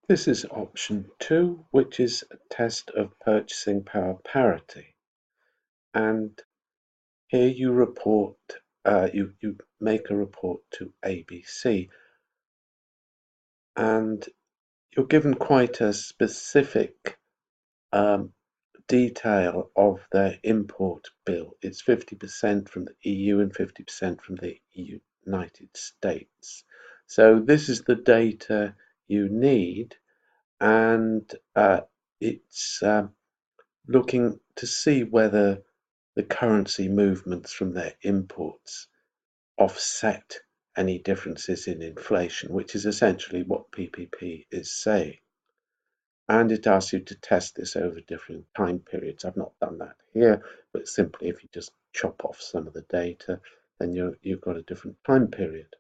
This is option 2, which is a test of purchasing power parity. And here you report, you make a report to ABC, and you're given quite a specific detail of their import bill. It's 50% from the EU and 50% from the United States. So this is the data you need, and it's looking to see whether the currency movements from their imports offset any differences in inflation, which is essentially what PPP is saying. And it asks you to test this over different time periods. I've not done that here, but simply if you just chop off some of the data, then you've got a different time period.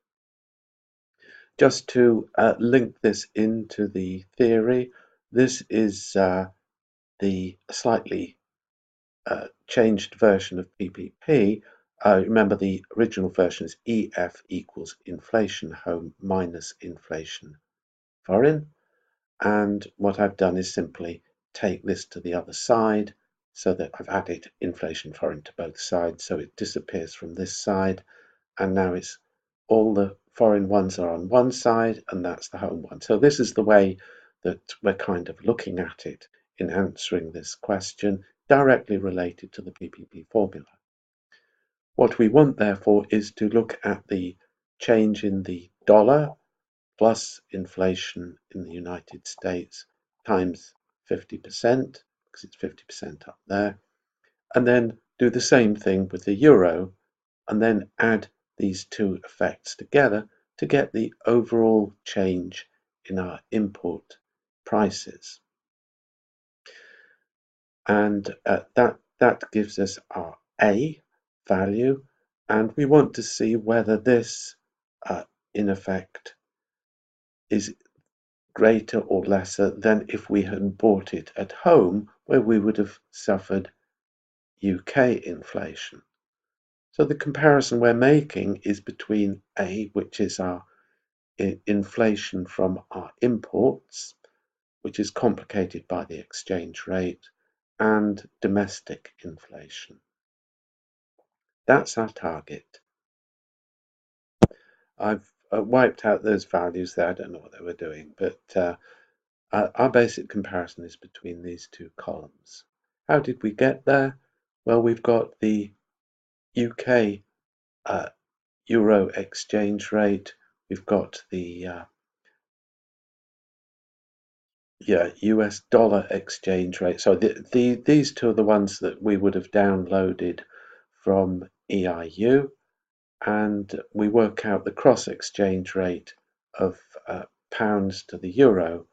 Just to link this into the theory, this is the slightly changed version of PPP. Remember, the original version is EF equals inflation home minus inflation foreign. And what I've done is simply take this to the other side so that I've added inflation foreign to both sides, so it disappears from this side, and now it's all the foreign ones are on one side and that's the home one. So this is the way that we're kind of looking at it in answering this question, directly related to the PPP formula. What we want, therefore, is to look at the change in the dollar plus inflation in the United States times 50%, because it's 50% up there, and then do the same thing with the euro, and then add these two effects together to get the overall change in our import prices. And that gives us our A value, and we want to see whether this, in effect, is greater or lesser than if we had bought it at home, where we would have suffered UK inflation. So the comparison we're making is between A, which is our inflation from our imports, which is complicated by the exchange rate, and domestic inflation. That's our target. I've wiped out those values there. I don't know what they were doing, but our basic comparison is between these two columns. How did we get there? Well, we've got the UK euro exchange rate. We've got the US dollar exchange rate. So these two are the ones that we would have downloaded from EIU, and we work out the cross exchange rate of pounds to the euro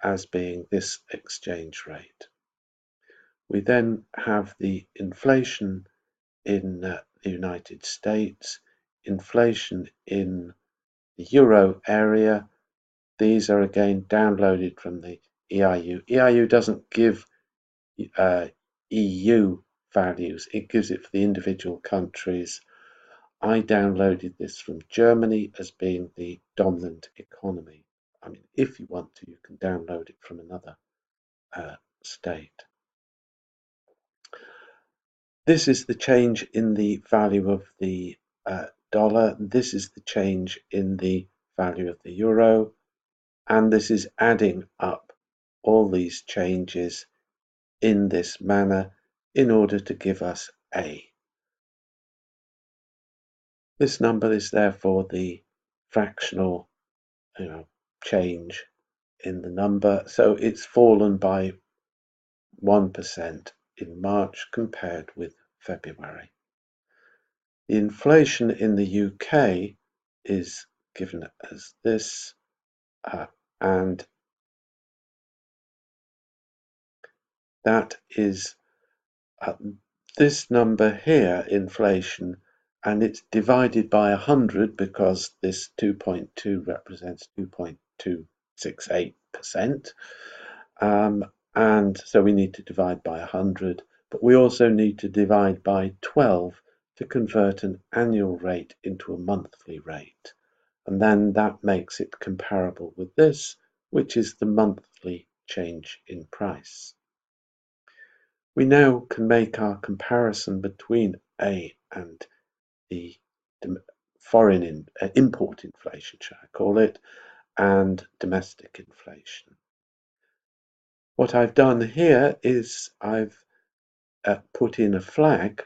as being this exchange rate. We then have the inflation in the United States, inflation in the euro area. These are again downloaded from the EIU. EIU doesn't give EU values, it gives it for the individual countries. I downloaded this from Germany as being the dominant economy. I mean, if you want to, you can download it from another state. This is the change in the value of the dollar. This is the change in the value of the euro. And this is adding up all these changes in this manner in order to give us A. This number is therefore the fractional change in the number. So it's fallen by 1% in March compared with February. The inflation in the UK is given as this, and that is this number here, inflation, and it's divided by 100 because this 2.2 represents 2.268%. And so we need to divide by 100, but we also need to divide by 12 to convert an annual rate into a monthly rate. And then that makes it comparable with this, which is the monthly change in price. We now can make our comparison between A and the foreign import inflation, shall I call it, and domestic inflation. What I've done here is I've put in a flag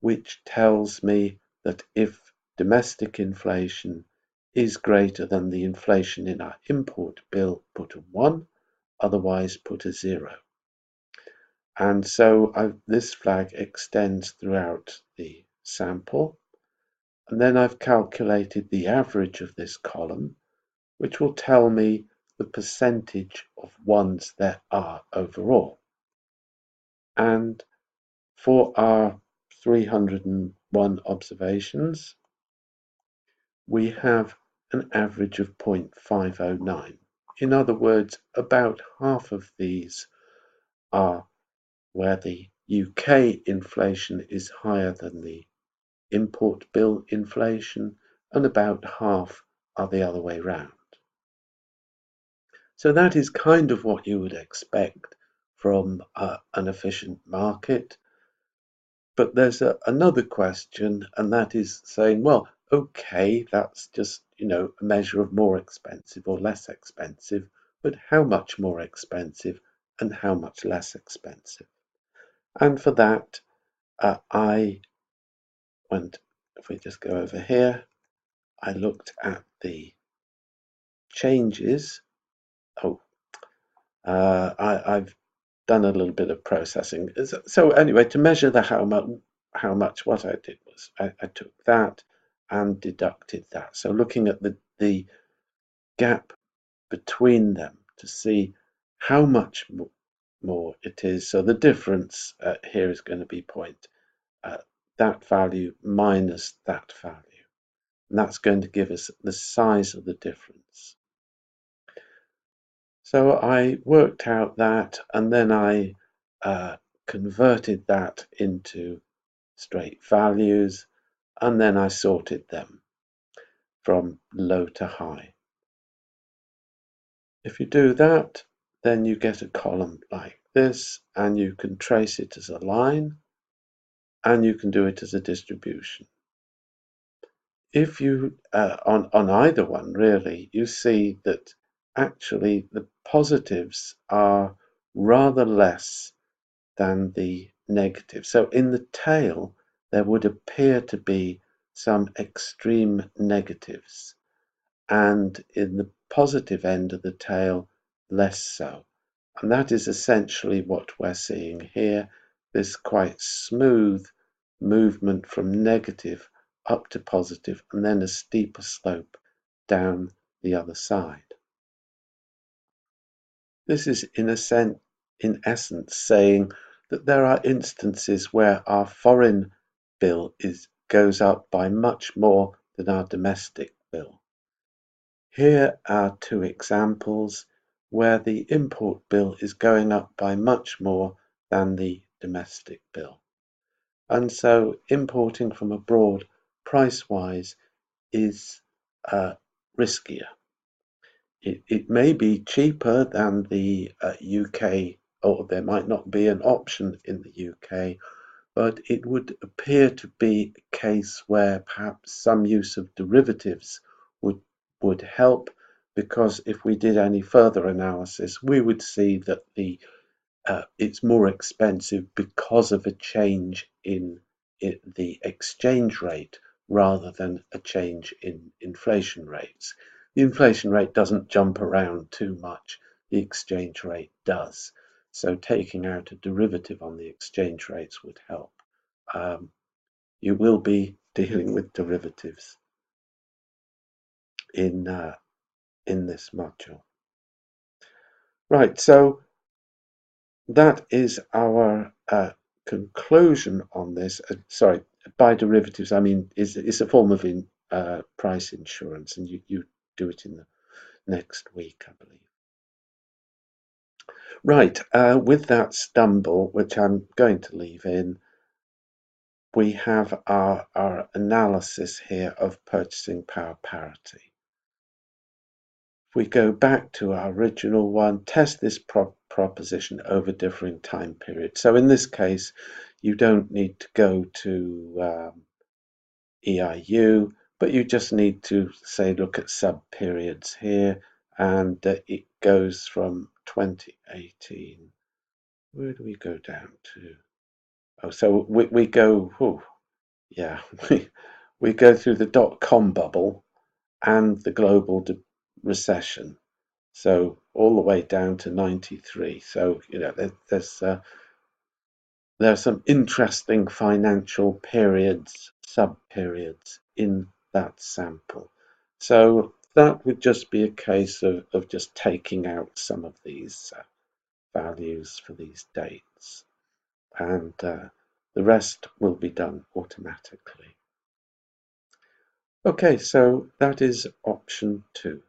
which tells me that if domestic inflation is greater than the inflation in our import bill, put a 1, otherwise put a 0. And so this flag extends throughout the sample. And then I've calculated the average of this column, which will tell me the percentage of 1s there are overall. And for our 301 observations, we have an average of 0.509. In other words, about half of these are where the UK inflation is higher than the import bill inflation, and about half are the other way round. So that is kind of what you would expect from an efficient market. But there's another question, and that is saying, well, okay, that's just, a measure of more expensive or less expensive, but how much more expensive and how much less expensive? And for that, I went, if we just go over here, I looked at the changes. I've done a little bit of processing. So anyway, to measure the how much, what I did was I took that and deducted that. So looking at the gap between them to see how much more it is. So the difference here is going to be that value minus that value. And that's going to give us the size of the difference. So I worked out that, and then I converted that into straight values, and then I sorted them from low to high. If you do that, then you get a column like this, and you can trace it as a line, and you can do it as a distribution. If you, on either one really, you see that actually the positives are rather less than the negative. So in the tail, there would appear to be some extreme negatives, and in the positive end of the tail, less so. And that is essentially what we're seeing here, this quite smooth movement from negative up to positive, and then a steeper slope down the other side. This is in essence saying that there are instances where our foreign bill goes up by much more than our domestic bill. Here are two examples where the import bill is going up by much more than the domestic bill. And so importing from abroad price-wise is riskier. It may be cheaper than the UK, or there might not be an option in the UK, but it would appear to be a case where perhaps some use of derivatives would help, because if we did any further analysis, we would see that it's more expensive because of a change in the exchange rate rather than a change in inflation rates. The inflation rate doesn't jump around too much, the exchange rate does. So taking out a derivative on the exchange rates would help. You will be dealing with derivatives in this module. Right, so that is our conclusion on this. Sorry, by derivatives, I mean it's a form of price insurance, and you do it in the next week, I believe. Right, with that stumble, which I'm going to leave in, we have our analysis here of purchasing power parity. If we go back to our original one, test this proposition over differing time periods. So in this case, you don't need to go to EIU, but you just need to say, look at sub-periods here, and it goes from 2018. Where do we go down to? Oh, so we go, oh, yeah, we go through the dot-com bubble and the global recession. So all the way down to 93. So, you know, there are some interesting financial periods, sub-periods in that sample. So that would just be a case of just taking out some of these values for these dates. And the rest will be done automatically. Okay, so that is option 2.